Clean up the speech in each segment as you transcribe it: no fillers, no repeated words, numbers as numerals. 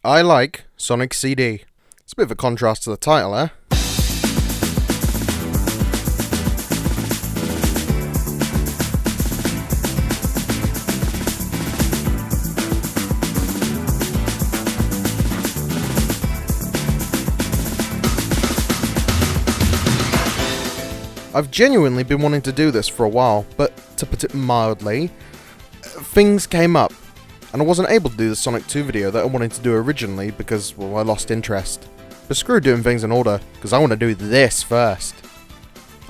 I like Sonic CD. It's a bit of a contrast to the title, eh? I've genuinely been wanting to do this for a while, but to put it mildly, things came up, and I wasn't able to do the Sonic 2 video that I wanted to do originally because, well, I lost interest. But screw doing things in order, because I want to do this first.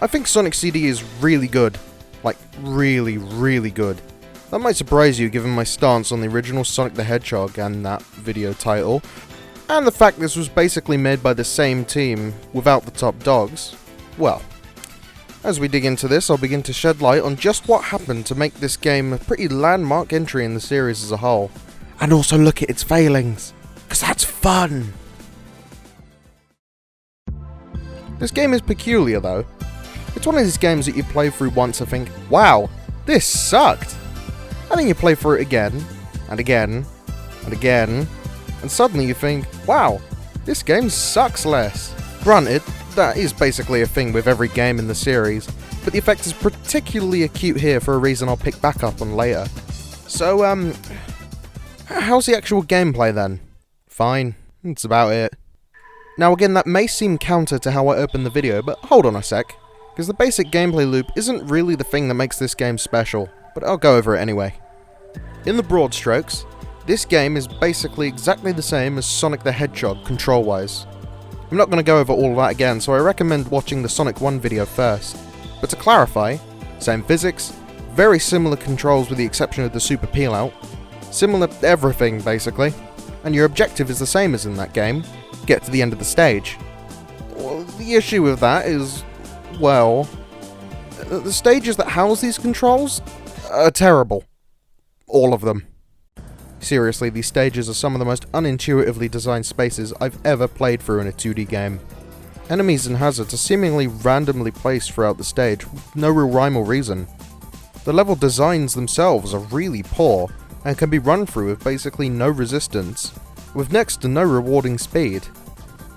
I think Sonic CD is really good. Like, really, really good. That might surprise you given my stance on the original Sonic the Hedgehog and that video title, and the fact this was basically made by the same team without the top dogs. Well, as we dig into this, I'll begin to shed light on just what happened to make this game a pretty landmark entry in the series as a whole. And also look at its failings, because that's fun! This game is peculiar though. It's one of these games that you play through once and think, wow, this sucked! And then you play through it again, and again, and again, and suddenly you think, wow, this game sucks less. Granted, that is basically a thing with every game in the series, but the effect is particularly acute here for a reason I'll pick back up on later. So, how's the actual gameplay then? Fine, that's about it. Now again, that may seem counter to how I opened the video, but hold on a sec, because the basic gameplay loop isn't really the thing that makes this game special, but I'll go over it anyway. In the broad strokes, this game is basically exactly the same as Sonic the Hedgehog control-wise. I'm not going to go over all of that again, so I recommend watching the Sonic 1 video first. But to clarify, same physics, very similar controls with the exception of the super peel out, similar everything basically, and your objective is the same as in that game, get to the end of the stage. Well, the issue with that is, well, the stages that house these controls are terrible. All of them. Seriously, these stages are some of the most unintuitively designed spaces I've ever played through in a 2D game. Enemies and hazards are seemingly randomly placed throughout the stage, with no real rhyme or reason. The level designs themselves are really poor, and can be run through with basically no resistance, with next to no rewarding speed.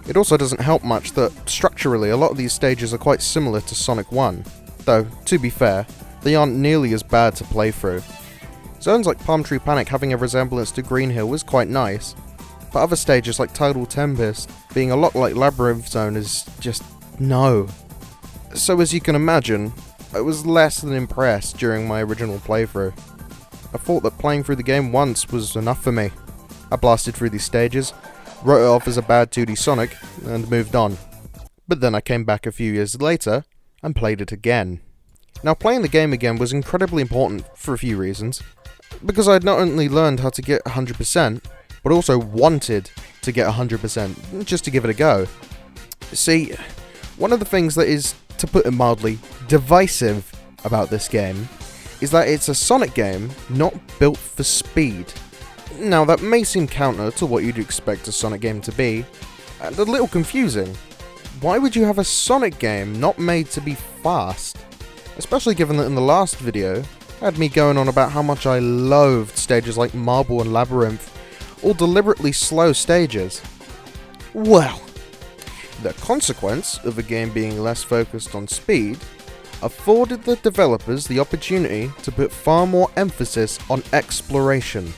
It also doesn't help much that, structurally, a lot of these stages are quite similar to Sonic 1, though, to be fair, they aren't nearly as bad to play through. Zones like Palm Tree Panic having a resemblance to Green Hill was quite nice, but other stages like Tidal Tempest being a lot like Labyrinth Zone is just no. So as you can imagine, I was less than impressed during my original playthrough. I thought that playing through the game once was enough for me. I blasted through these stages, wrote it off as a bad 2D Sonic, and moved on. But then I came back a few years later, and played it again. Now playing the game again was incredibly important for a few reasons. Because I'd not only learned how to get 100%, but also wanted to get 100%, just to give it a go. See, one of the things that is, to put it mildly, divisive about this game, is that it's a Sonic game not built for speed. Now that may seem counter to what you'd expect a Sonic game to be, and a little confusing. Why would you have a Sonic game not made to be fast? Especially given that in the last video, had me going on about how much I loathed stages like Marble and Labyrinth, all deliberately slow stages. Well, the consequence of the game being less focused on speed afforded the developers the opportunity to put far more emphasis on exploration,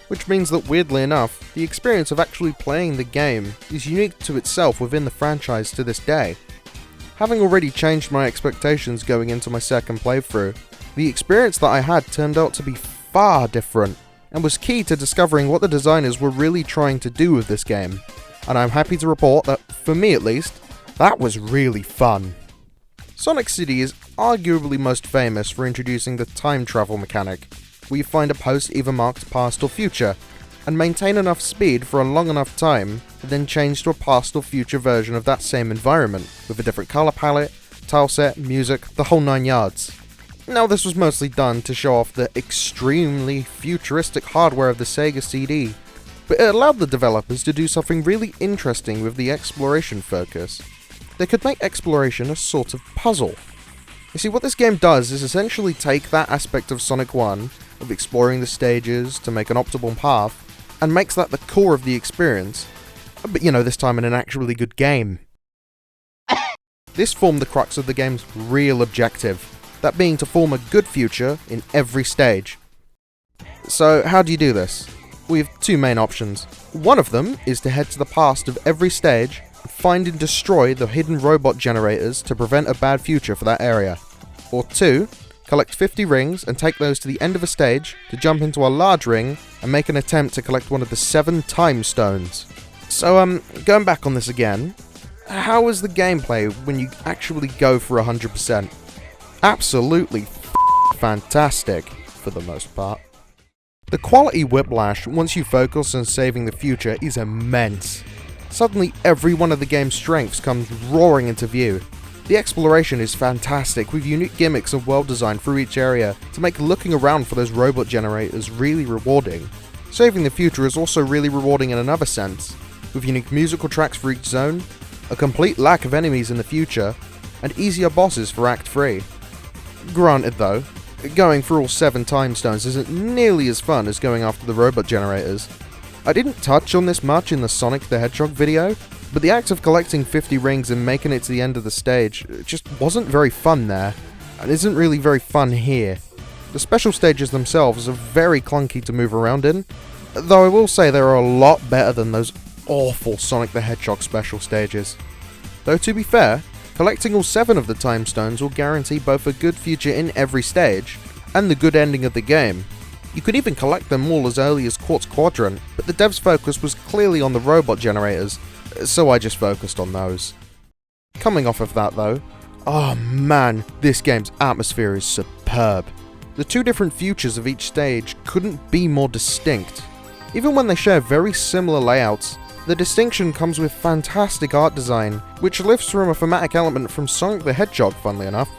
which means that weirdly enough, the experience of actually playing the game is unique to itself within the franchise to this day. Having already changed my expectations going into my second playthrough, the experience that I had turned out to be far different, and was key to discovering what the designers were really trying to do with this game, and I'm happy to report that, for me at least, that was really fun. Sonic City is arguably most famous for introducing the time travel mechanic, where you find a post either marked past or future, and maintain enough speed for a long enough time, and then change to a past or future version of that same environment, with a different colour palette, tileset, music, the whole 9 yards. Now this was mostly done to show off the extremely futuristic hardware of the Sega CD, but it allowed the developers to do something really interesting with the exploration focus. They could make exploration a sort of puzzle. You see, what this game does is essentially take that aspect of Sonic 1, of exploring the stages to make an optimal path, and makes that the core of the experience, but this time in an actually good game. This formed the crux of the game's real objective, that being to form a good future in every stage. So how do you do this? We have two main options. One of them is to head to the past of every stage and find and destroy the hidden robot generators to prevent a bad future for that area. Or two, collect 50 rings and take those to the end of a stage to jump into a large ring and make an attempt to collect one of the 7 time stones. So going back on this again, how is the gameplay when you actually go for 100%? Absolutely fantastic, for the most part. The quality whiplash once you focus on saving the future is immense. Suddenly every one of the game's strengths comes roaring into view. The exploration is fantastic, with unique gimmicks and world design through each area to make looking around for those robot generators really rewarding. Saving the future is also really rewarding in another sense, with unique musical tracks for each zone, a complete lack of enemies in the future, and easier bosses for Act 3. Granted though, going through all 7 time stones isn't nearly as fun as going after the robot generators. I didn't touch on this much in the Sonic the Hedgehog video, but the act of collecting 50 rings and making it to the end of the stage just wasn't very fun there, and isn't really very fun here. The special stages themselves are very clunky to move around in, though I will say they are a lot better than those awful Sonic the Hedgehog special stages. Though to be fair, collecting all 7 of the time stones will guarantee both a good future in every stage, and the good ending of the game. You could even collect them all as early as Quartz Quadrant, but the devs' focus was clearly on the robot generators, so I just focused on those. Coming off of that though, oh man, this game's atmosphere is superb. The 2 different futures of each stage couldn't be more distinct. Even when they share very similar layouts, the distinction comes with fantastic art design, which lifts from a thematic element from Sonic the Hedgehog, funnily enough.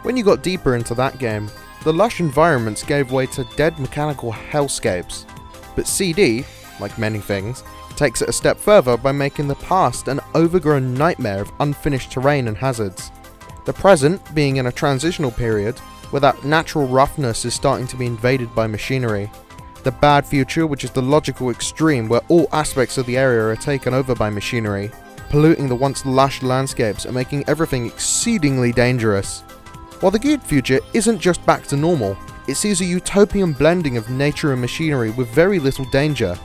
When you got deeper into that game, the lush environments gave way to dead mechanical hellscapes. But CD, like many things, takes it a step further by making the past an overgrown nightmare of unfinished terrain and hazards. The present being in a transitional period, where that natural roughness is starting to be invaded by machinery. The bad future, which is the logical extreme where all aspects of the area are taken over by machinery, polluting the once lush landscapes and making everything exceedingly dangerous. While the good future isn't just back to normal, it sees a utopian blending of nature and machinery with very little danger.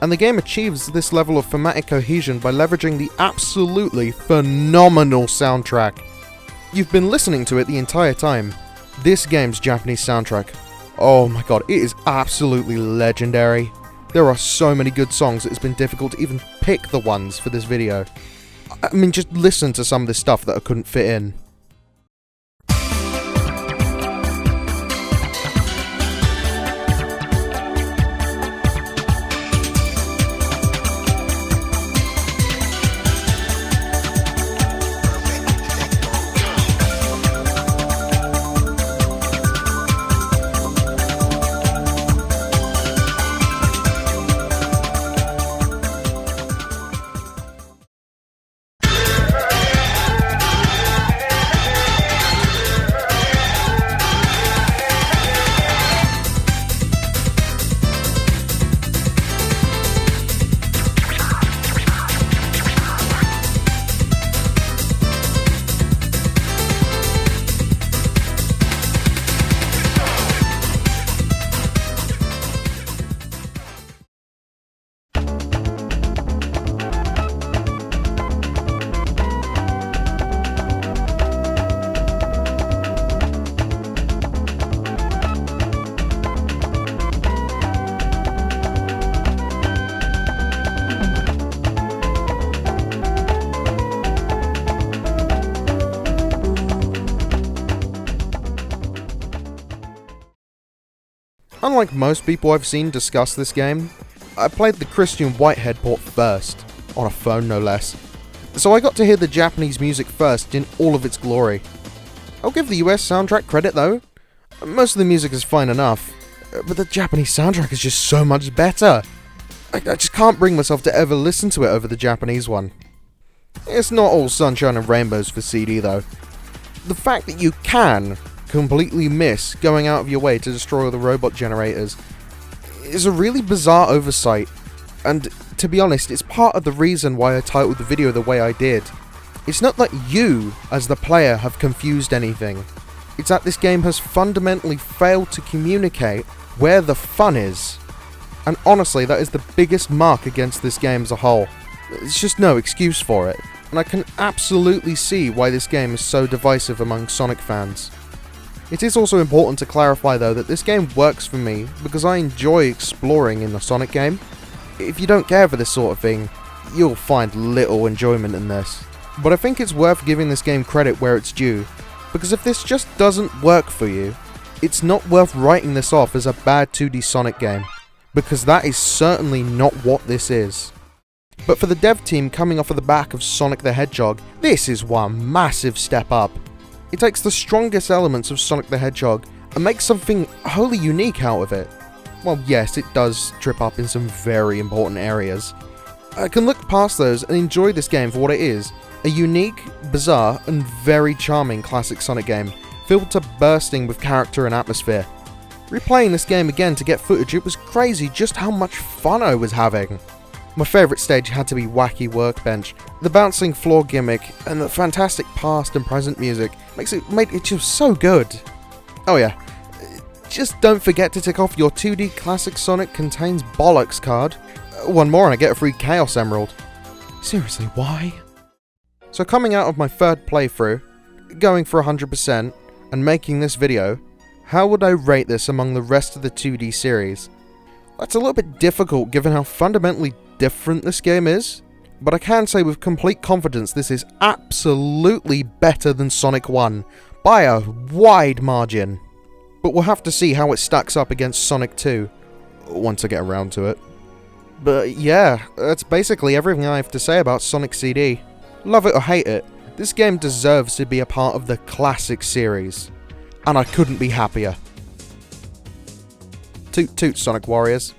And the game achieves this level of thematic cohesion by leveraging the absolutely phenomenal soundtrack. You've been listening to it the entire time. This game's Japanese soundtrack, oh my god, it is absolutely legendary. There are so many good songs that it's been difficult to even pick the ones for this video. I mean, just listen to some of this stuff that I couldn't fit in. Unlike most people I've seen discuss this game, I played the Christian Whitehead port first, on a phone no less, so I got to hear the Japanese music first in all of its glory. I'll give the US soundtrack credit though. Most of the music is fine enough, but the Japanese soundtrack is just so much better. I just can't bring myself to ever listen to it over the Japanese one. It's not all sunshine and rainbows for CD though. The fact that you can completely miss going out of your way to destroy all the robot generators is a really bizarre oversight, And to be honest, it's part of the reason why I titled the video the way I did. It's not that you, as the player, have confused anything. It's that this game has fundamentally failed to communicate where the fun is. And honestly, that is the biggest mark against this game as a whole. There's just no excuse for it. And I can absolutely see why this game is so divisive among Sonic fans. It is also important to clarify though that this game works for me because I enjoy exploring in the Sonic game. If you don't care for this sort of thing, you'll find little enjoyment in this. But I think it's worth giving this game credit where it's due, because if this just doesn't work for you, it's not worth writing this off as a bad 2D Sonic game, because that is certainly not what this is. But for the dev team coming off of the back of Sonic the Hedgehog, this is one massive step up. It takes the strongest elements of Sonic the Hedgehog and makes something wholly unique out of it. Well, yes, it does trip up in some very important areas. I can look past those and enjoy this game for what it is, a unique, bizarre, and very charming classic Sonic game, filled to bursting with character and atmosphere. Replaying this game again to get footage, it was crazy just how much fun I was having. My favourite stage had to be Wacky Workbench. The bouncing floor gimmick and the fantastic past and present music made it just so good. Oh yeah, just don't forget to tick off your 2D Classic Sonic Contains Bollocks card. One more and I get a free Chaos Emerald. Seriously, why? So coming out of my third playthrough, going for 100%, and making this video, how would I rate this among the rest of the 2D series? That's a little bit difficult given how fundamentally different this game is, but I can say with complete confidence this is absolutely better than Sonic 1, by a wide margin. But we'll have to see how it stacks up against Sonic 2, once I get around to it. But yeah, that's basically everything I have to say about Sonic CD. Love it or hate it, this game deserves to be a part of the classic series. And I couldn't be happier. Toot toot, Sonic Warriors.